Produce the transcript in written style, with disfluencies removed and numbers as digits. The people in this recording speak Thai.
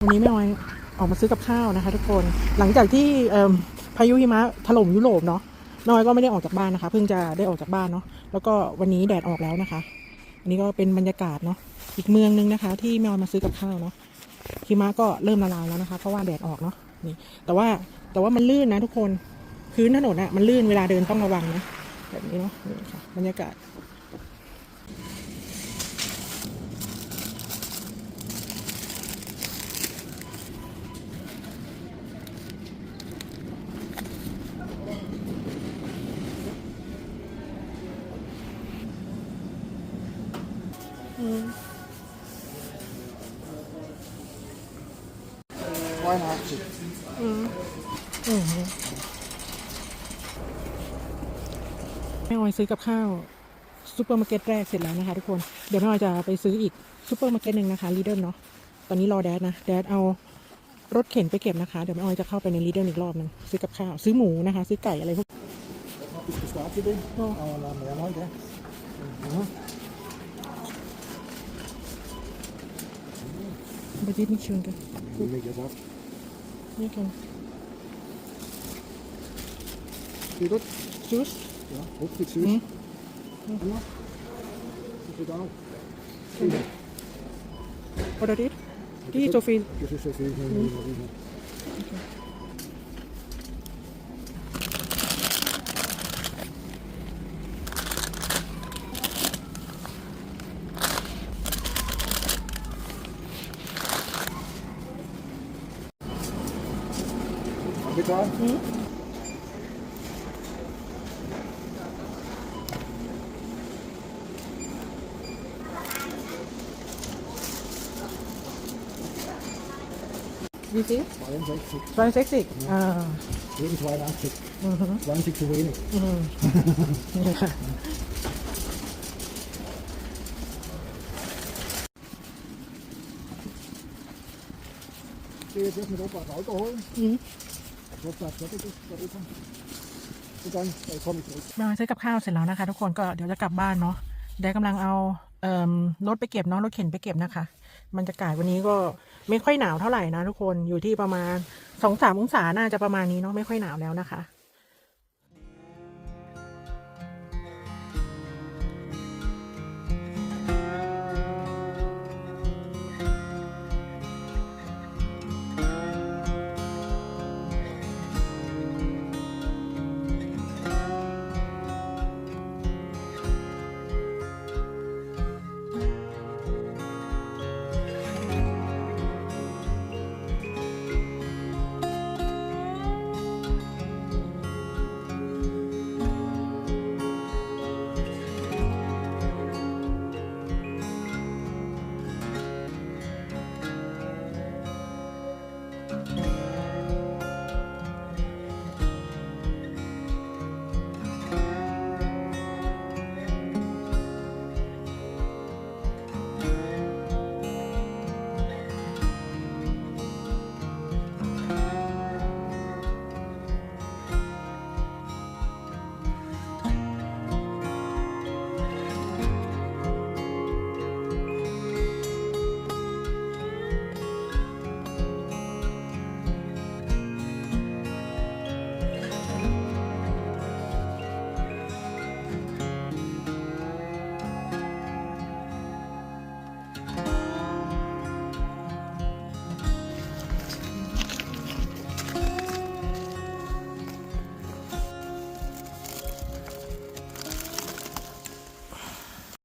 วันนี้แม่ออยออกมาซื้อกับข้าวนะคะทุกคนหลังจากที่พายุหิมะถล่มยุโรปเนาะแม่ออยก็ไม่ได้ออกจากบ้านนะคะเพิ่งจะได้ออกจากบ้านเนาะแล้วก็วันนี้แดดออกแล้วนะคะอันนี้ก็เป็นบรรยากาศเนาะอีกเมืองนึงนะคะที่แม่ออยมาซื้อกับข้าวเนาะหิมะก็เริ่มละลายแล้วนะคะเพราะว่าแดดออกเนาะนี่แต่ว่ามันลื่นนะทุกคนพื้นถนนอะมันลื่นเวลาเดินต้องระวังนะแบบนี้เนาะนี่ค่ะบรรยากาศWhy not? แม่ออยซื้อกับข้าวซูเปอร์มาร์เก็ตแรกเสร็จแล้วนะคะทุกคนเดี๋ยวแม่ออยจะไปซื้ออีกซูเปอร์มาร์เก็ตหนึ่งนะคะลีเดิลเนาะตอนนี้รอแดดนะแดดเอารถเข็นไปเก็บนะคะเดี๋ยวแม่ออยจะเข้าไปในลีเดิลอีกรอบนึงซื้อกับข้าวซื้อหมูนะคะซื้อไก่อะไรพวกบริษัทนี่เชิญกันนี่กันjuice Ja, hoffentlich süß. Ja. Da. Oder die? Die ist so viel. Das ist so viel. Okay. Bitte. Wie viel? 62. 62. Ah. Jeden 82. 20 zu wenig. นี่ค่ะIch gehe jetzt mit Opa das Auto holen. Opa, und dann komme ich zurück. มาซื้อกับข้าวเสร็จแล้วนะคะทุกคนก็เดี๋ยวจะกลับบ้านเนาะเดี๋ยวกำลังเอารถไปเก็บเนาะรถเข็นไปเก็บนะคะบรรยากาศวันนี้ก็ไม่ค่อยหนาวเท่าไหร่นะทุกคนอยู่ที่ประมาณ 2-3 องศาน่าจะประมาณนี้เนาะไม่ค่อยหนาวแล้วนะคะ